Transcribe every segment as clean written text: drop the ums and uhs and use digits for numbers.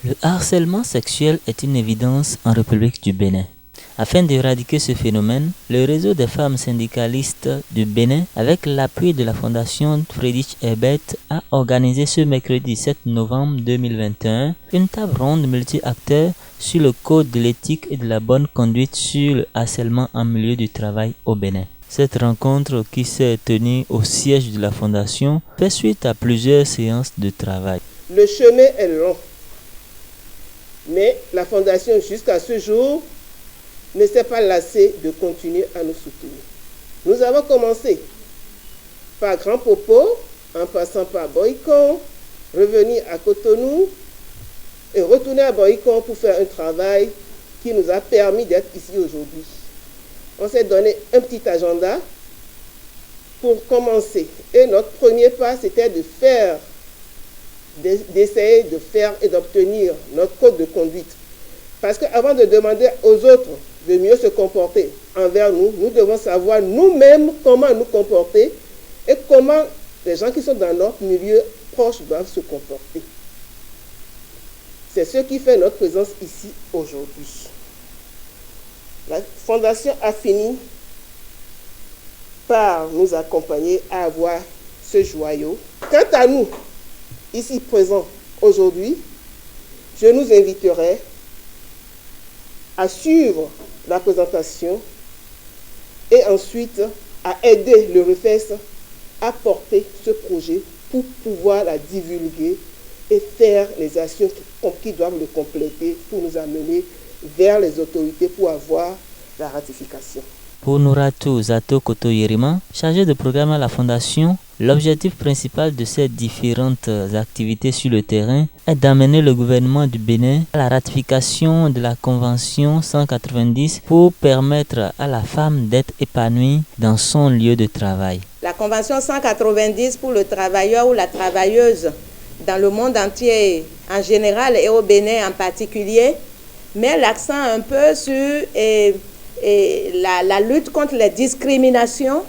Le harcèlement sexuel est une évidence en République du Bénin. Afin d'éradiquer ce phénomène, le réseau des femmes syndicalistes du Bénin, avec l'appui de la Fondation Friedrich Ebert, a organisé ce mercredi 7 novembre 2021 une table ronde multi-acteurs sur le code de l'éthique et de la bonne conduite sur le harcèlement en milieu du travail au Bénin. Cette rencontre, qui s'est tenue au siège de la Fondation, fait suite à plusieurs séances de travail. Le chemin est long, mais la Fondation, jusqu'à ce jour, ne s'est pas lassée de continuer à nous soutenir. Nous avons commencé par Grand Popo, en passant par Boycon, revenir à Cotonou et retourner à Boycon pour faire un travail qui nous a permis d'être ici aujourd'hui. On s'est donné un petit agenda pour commencer. Et notre premier pas, c'était d'essayer de faire et d'obtenir notre code de conduite. Parce qu'avant de demander aux autres de mieux se comporter envers nous, nous devons savoir nous-mêmes comment nous comporter et comment les gens qui sont dans notre milieu proche doivent se comporter. C'est ce qui fait notre présence ici aujourd'hui. La Fondation a fini par nous accompagner à avoir ce joyau. Quant à nous, ici présents aujourd'hui, je nous inviterai à suivre la présentation et ensuite à aider le REFES à porter ce projet pour pouvoir la divulguer et faire les actions qui doivent le compléter pour nous amener vers les autorités pour avoir la ratification. Pour Nouratou Zato Koto Yerima, chargé de programme à la Fondation, l'objectif principal de ces différentes activités sur le terrain est d'amener le gouvernement du Bénin à la ratification de la Convention 190 pour permettre à la femme d'être épanouie dans son lieu de travail. La Convention 190 pour le travailleur ou la travailleuse dans le monde entier en général et au Bénin en particulier met l'accent un peu sur la lutte contre les discriminations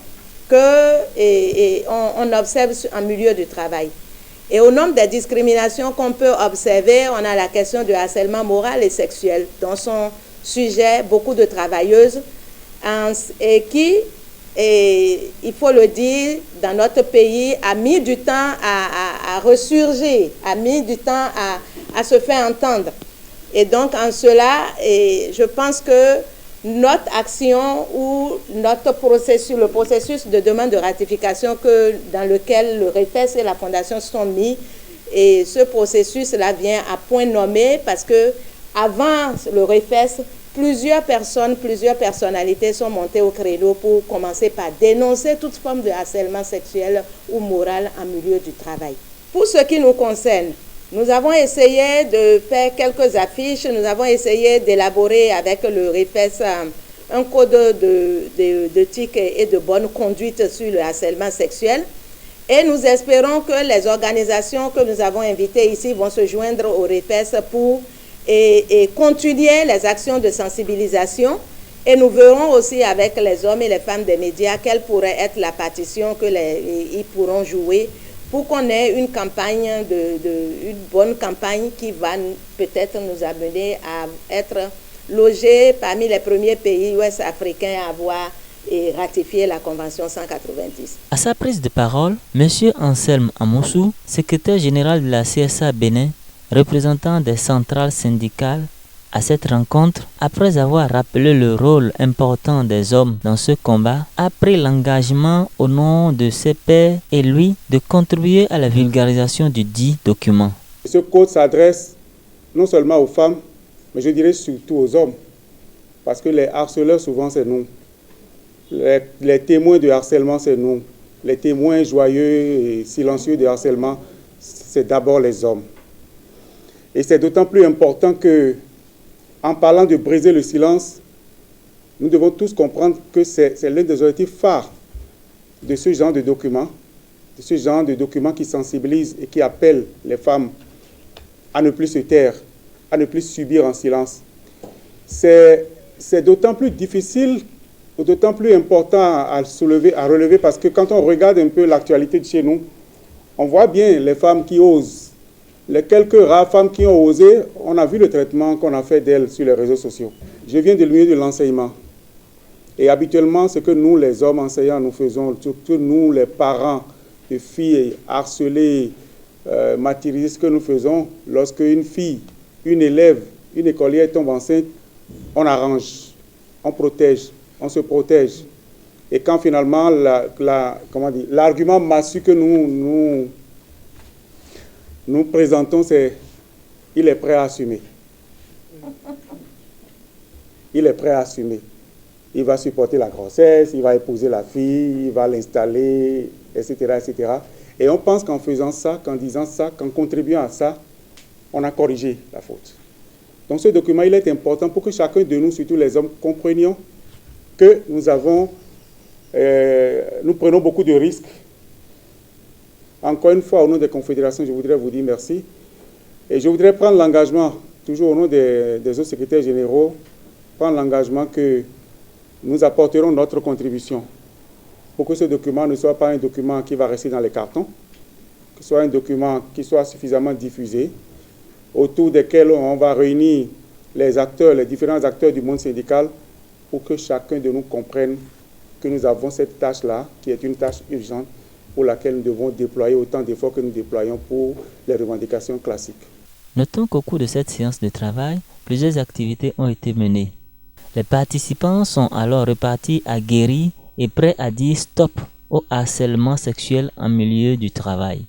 qu'on observe en milieu du travail. Et au nombre des discriminations qu'on peut observer, on a la question du harcèlement moral et sexuel, dont sont sujets beaucoup de travailleuses et qui, il faut le dire, dans notre pays, a mis du temps à ressurgir, a mis du temps à se faire entendre. Et donc, en cela, je pense que notre action ou notre processus, le processus de demande de ratification dans lequel le REFES et la Fondation sont mis, et ce processus-là vient à point nommé parce que avant le REFES, plusieurs personnalités sont montées au créneau pour commencer par dénoncer toute forme de harcèlement sexuel ou moral en milieu du travail. Pour ce qui nous concerne, nous avons essayé de faire quelques affiches, nous avons essayé d'élaborer avec le REFES un code d'éthique et de bonne conduite sur le harcèlement sexuel. Et nous espérons que les organisations que nous avons invitées ici vont se joindre au REFES pour continuer les actions de sensibilisation. Et nous verrons aussi avec les hommes et les femmes des médias quelle pourrait être la partition qu'ils pourront jouer pour qu'on ait une campagne, une bonne campagne qui va peut-être nous amener à être logés parmi les premiers pays ouest africains à avoir ratifié la Convention 190. À sa prise de parole, M. Anselme Amoussou, secrétaire général de la CSA Bénin, représentant des centrales syndicales, à cette rencontre, après avoir rappelé le rôle important des hommes dans ce combat, a pris l'engagement au nom de ses pairs et lui de contribuer à la vulgarisation du dit document. Ce code s'adresse non seulement aux femmes, mais je dirais surtout aux hommes, parce que les harceleurs souvent c'est nous. Les témoins de harcèlement c'est nous. Les témoins joyeux et silencieux de harcèlement, c'est d'abord les hommes. Et c'est d'autant plus important que en parlant de briser le silence, nous devons tous comprendre que c'est l'un des objectifs phares de ce genre de documents, qui sensibilisent et qui appellent les femmes à ne plus se taire, à ne plus subir en silence. C'est d'autant plus difficile ou d'autant plus important à relever parce que quand on regarde un peu l'actualité de chez nous, on voit bien les femmes qui osent Les quelques rares femmes qui ont osé, on a vu le traitement qu'on a fait d'elles sur les réseaux sociaux. Je viens du milieu de l'enseignement. Et habituellement, ce que nous, les hommes enseignants, nous faisons, surtout nous, les parents de filles harcelées, martyrisées, ce que nous faisons, lorsque une fille, une élève, une écolière tombe enceinte, on arrange, on protège, on se protège. Et quand finalement, l'argument massu que nous présentons, c'est il est prêt à assumer. Il est prêt à assumer. Il va supporter la grossesse, il va épouser la fille, il va l'installer, etc., etc. Et on pense qu'en faisant ça, qu'en disant ça, qu'en contribuant à ça, on a corrigé la faute. Donc ce document, il est important pour que chacun de nous, surtout les hommes, comprenions que nous prenons beaucoup de risques. Encore une fois, au nom des confédérations, je voudrais vous dire merci. Et je voudrais prendre l'engagement, toujours au nom des autres secrétaires généraux, prendre l'engagement que nous apporterons notre contribution pour que ce document ne soit pas un document qui va rester dans les cartons, que ce soit un document qui soit suffisamment diffusé, autour desquels on va réunir les acteurs, les différents acteurs du monde syndical, pour que chacun de nous comprenne que nous avons cette tâche-là, qui est une tâche urgente, pour laquelle nous devons déployer autant d'efforts que nous déployons pour les revendications classiques. Notons qu'au cours de cette séance de travail, plusieurs activités ont été menées. Les participants sont alors repartis aguerris et prêts à dire stop au harcèlement sexuel en milieu du travail.